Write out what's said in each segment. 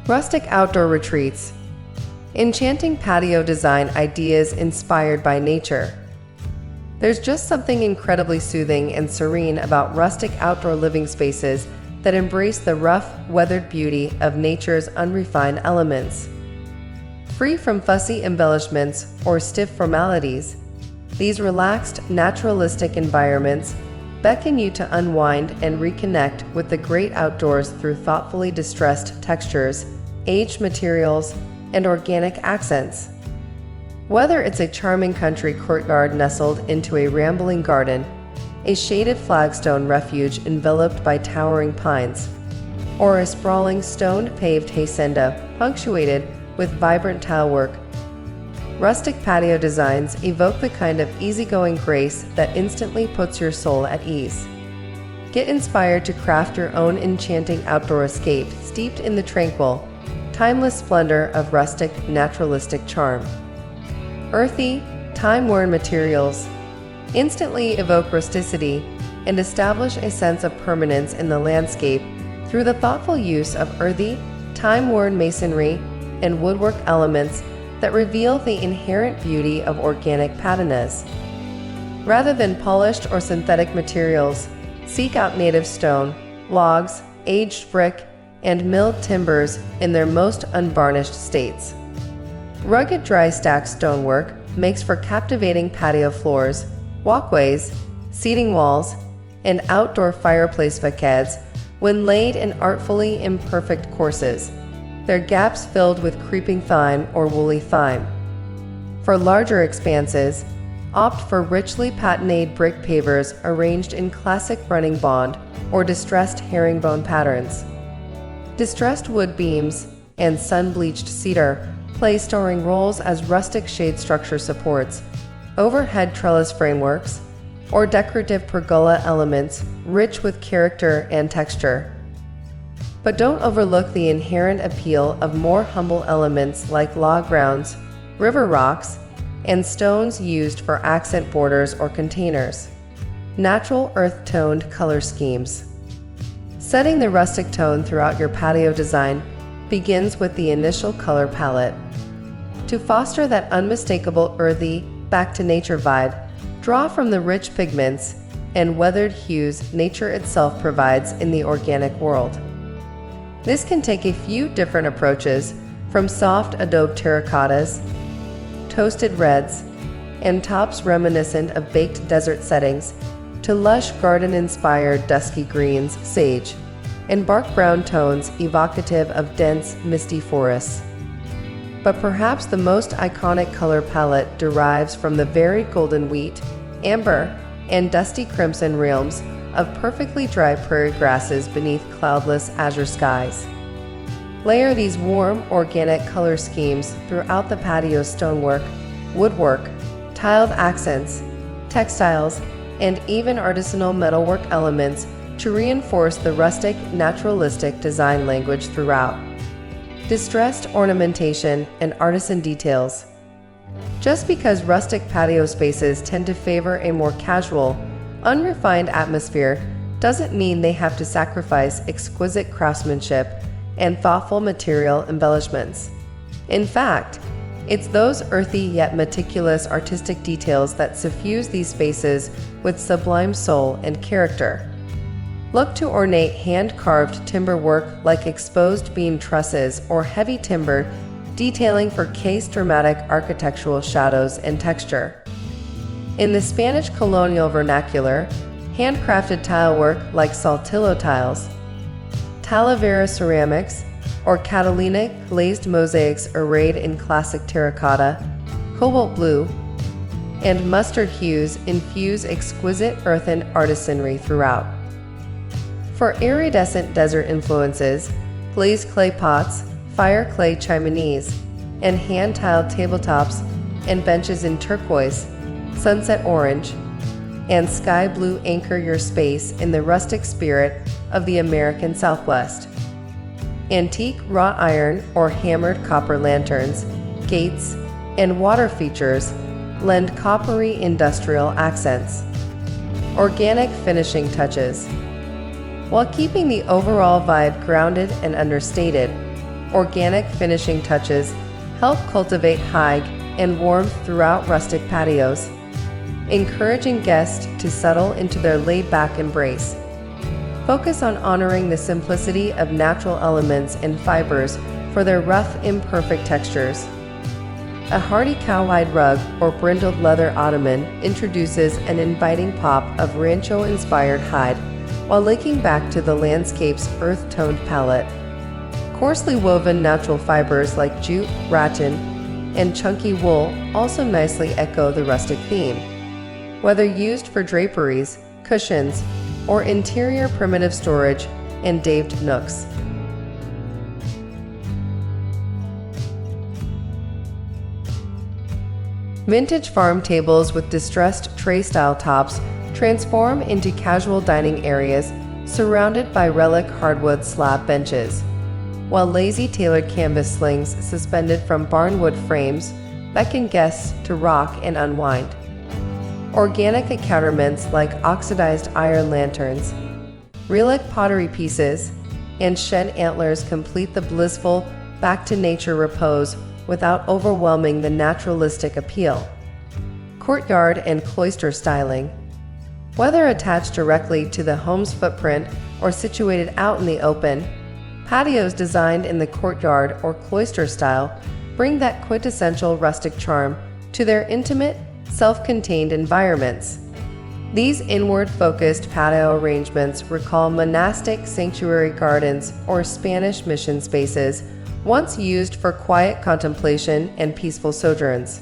Rustic outdoor retreats. Enchanting patio design ideas inspired by nature. There's just something incredibly soothing and serene about rustic outdoor living spaces that embrace the rough, weathered beauty of nature's unrefined elements. Free from fussy embellishments or stiff formalities, these relaxed, naturalistic environments beckon you to unwind and reconnect with the great outdoors through thoughtfully distressed textures, aged materials, and organic accents. Whether it's a charming country courtyard nestled into a rambling garden, a shaded flagstone refuge enveloped by towering pines, or a sprawling stoned-paved hacienda punctuated with vibrant tilework, rustic patio designs evoke the kind of easygoing grace that instantly puts your soul at ease. Get inspired to craft your own enchanting outdoor escape steeped in the tranquil, timeless splendor of rustic, naturalistic charm. Earthy, time-worn materials instantly evoke rusticity and establish a sense of permanence in the landscape through the thoughtful use of earthy, time-worn masonry and woodwork elements that reveal the inherent beauty of organic patinas. Rather than polished or synthetic materials, seek out native stone, logs, aged brick, and milled timbers in their most unvarnished states. Rugged dry stack stonework makes for captivating patio floors, walkways, seating walls, and outdoor fireplace facades when laid in artfully imperfect courses, their gaps filled with creeping thyme or woolly thyme. For larger expanses, opt for richly patinaed brick pavers arranged in classic running bond or distressed herringbone patterns. Distressed wood beams and sun-bleached cedar play starring roles as rustic shade structure supports, overhead trellis frameworks, or decorative pergola elements rich with character and texture. But don't overlook the inherent appeal of more humble elements like log grounds, river rocks, and stones used for accent borders or containers. Natural earth-toned color schemes. Setting the rustic tone throughout your patio design begins with the initial color palette. To foster that unmistakable earthy, back-to-nature vibe, draw from the rich pigments and weathered hues nature itself provides in the organic world. This can take a few different approaches, from soft adobe terracottas, toasted reds, and tops reminiscent of baked desert settings, to lush garden-inspired dusky greens, sage, and bark brown tones evocative of dense, misty forests. But perhaps the most iconic color palette derives from the varied golden wheat, amber, and dusty crimson realms of perfectly dry prairie grasses beneath cloudless azure skies. Layer these warm, organic color schemes throughout the patio's stonework, woodwork, tiled accents, textiles, and even artisanal metalwork elements to reinforce the rustic, naturalistic design language throughout. Distressed ornamentation and artisan details. Just because rustic patio spaces tend to favor a more casual, unrefined atmosphere doesn't mean they have to sacrifice exquisite craftsmanship and thoughtful material embellishments. In fact, it's those earthy yet meticulous artistic details that suffuse these spaces with sublime soul and character. Look to ornate hand-carved timber work like exposed beam trusses or heavy timber detailing for case dramatic architectural shadows and texture. In the Spanish colonial vernacular, handcrafted tile work like saltillo tiles, talavera ceramics, or Catalina glazed mosaics arrayed in classic terracotta, cobalt blue, and mustard hues infuse exquisite earthen artisanry throughout. For iridescent desert influences, glazed clay pots, fire clay chimneys, and hand-tiled tabletops and benches in turquoise, sunset orange, and sky blue anchor your space in the rustic spirit of the American Southwest. Antique wrought iron or hammered copper lanterns, gates, and water features lend coppery industrial accents. Organic finishing touches. While keeping the overall vibe grounded and understated, organic finishing touches help cultivate hygge and warmth throughout rustic patios, encouraging guests to settle into their laid-back embrace. Focus on honoring the simplicity of natural elements and fibers for their rough, imperfect textures. A hardy cowhide rug or brindled leather ottoman introduces an inviting pop of rancho-inspired hide while linking back to the landscape's earth-toned palette. Coarsely woven natural fibers like jute, rattan, and chunky wool also nicely echo the rustic theme. Whether used for draperies, cushions, or interior primitive storage and daved nooks. Vintage farm tables with distressed tray-style tops transform into casual dining areas surrounded by relic hardwood slab benches, while lazy tailored canvas slings suspended from barnwood frames beckon guests to rock and unwind. Organic accoutrements like oxidized iron lanterns, relic pottery pieces, and shed antlers complete the blissful back-to-nature repose without overwhelming the naturalistic appeal. Courtyard and cloister styling. Whether attached directly to the home's footprint or situated out in the open, patios designed in the courtyard or cloister style bring that quintessential rustic charm to their intimate, self-contained environments. These inward-focused patio arrangements recall monastic sanctuary gardens or Spanish mission spaces once used for quiet contemplation and peaceful sojourns.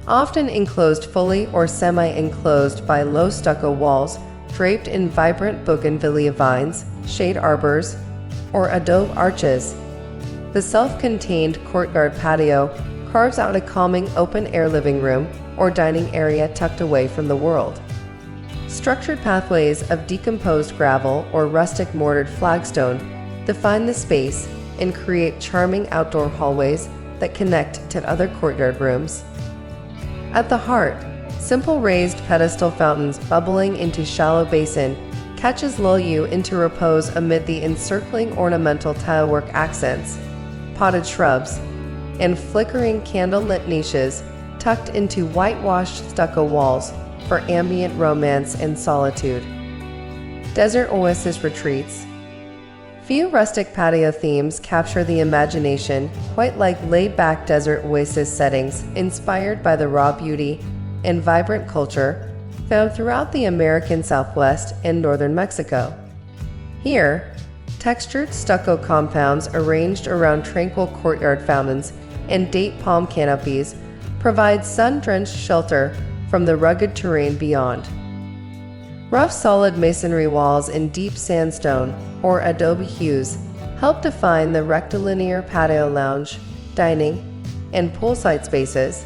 Often enclosed fully or semi-enclosed by low stucco walls draped in vibrant bougainvillea vines, shade arbors, or adobe arches, the self-contained courtyard patio carves out a calming open-air living room or dining area tucked away from the world. Structured pathways of decomposed gravel or rustic mortared flagstone define the space and create charming outdoor hallways that connect to other courtyard rooms. At the heart, simple raised pedestal fountains bubbling into shallow basin lull you into repose amid the encircling ornamental tilework accents, potted shrubs, and flickering candle-lit niches tucked into whitewashed stucco walls for ambient romance and solitude. Desert oasis retreats. Few rustic patio themes capture the imagination quite like laid-back desert oasis settings inspired by the raw beauty and vibrant culture found throughout the American Southwest and northern Mexico. Here, textured stucco compounds arranged around tranquil courtyard fountains and date palm canopies provide sun-drenched shelter from the rugged terrain beyond. Rough solid masonry walls in deep sandstone or adobe hues help define the rectilinear patio lounge, dining, and poolside spaces.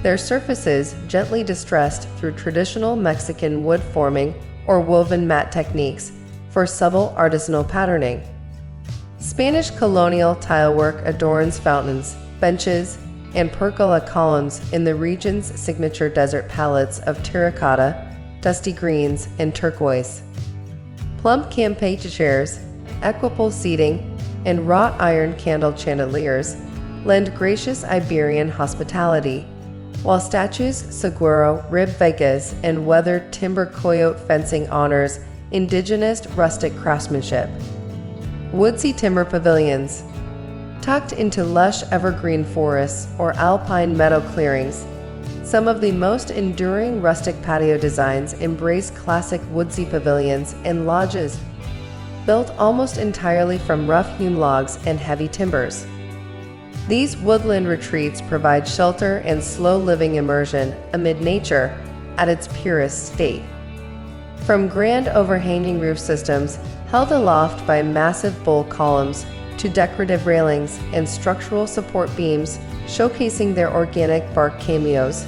Their surfaces gently distressed through traditional Mexican wood forming or woven mat techniques for subtle artisanal patterning. Spanish colonial tilework adorns fountains, benches, and pergola columns in the region's signature desert palettes of terracotta, dusty greens, and turquoise. Plump campeche chairs, equipole seating, and wrought iron candle chandeliers lend gracious Iberian hospitality, while statues, saguaro, rib vegas, and weathered timber coyote fencing honors indigenous rustic craftsmanship. Woodsy timber pavilions. Tucked into lush evergreen forests or alpine meadow clearings, some of the most enduring rustic patio designs embrace classic woodsy pavilions and lodges, built almost entirely from rough-hewn logs and heavy timbers. These woodland retreats provide shelter and slow living immersion amid nature at its purest state. From grand overhanging roof systems held aloft by massive bowl columns to decorative railings and structural support beams showcasing their organic bark cameos,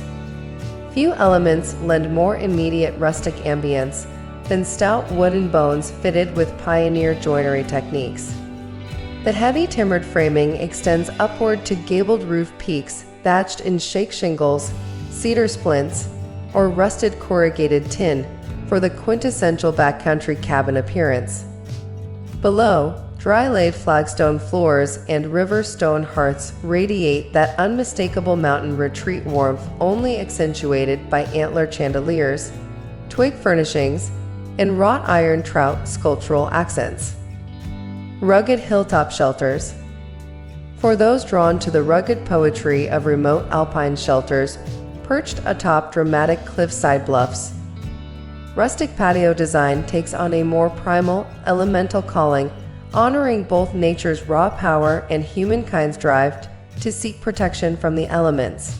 few elements lend more immediate rustic ambience than stout wooden bones fitted with pioneer joinery techniques. The heavy timbered framing extends upward to gabled roof peaks thatched in shake shingles, cedar splints, or rusted corrugated tin for the quintessential backcountry cabin appearance. Below, Dry-laid flagstone floors and river stone hearths radiate that unmistakable mountain retreat warmth, only accentuated by antler chandeliers, twig furnishings, and wrought iron trout sculptural accents. Rugged hilltop shelters. For those drawn to the rugged poetry of remote alpine shelters perched atop dramatic cliffside bluffs, rustic patio design takes on a more primal, elemental calling, honoring both nature's raw power and humankind's drive to seek protection from the elements.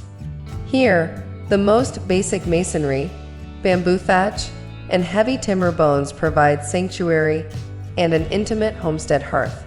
Here, the most basic masonry, bamboo thatch, and heavy timber bones provide sanctuary and an intimate homestead hearth.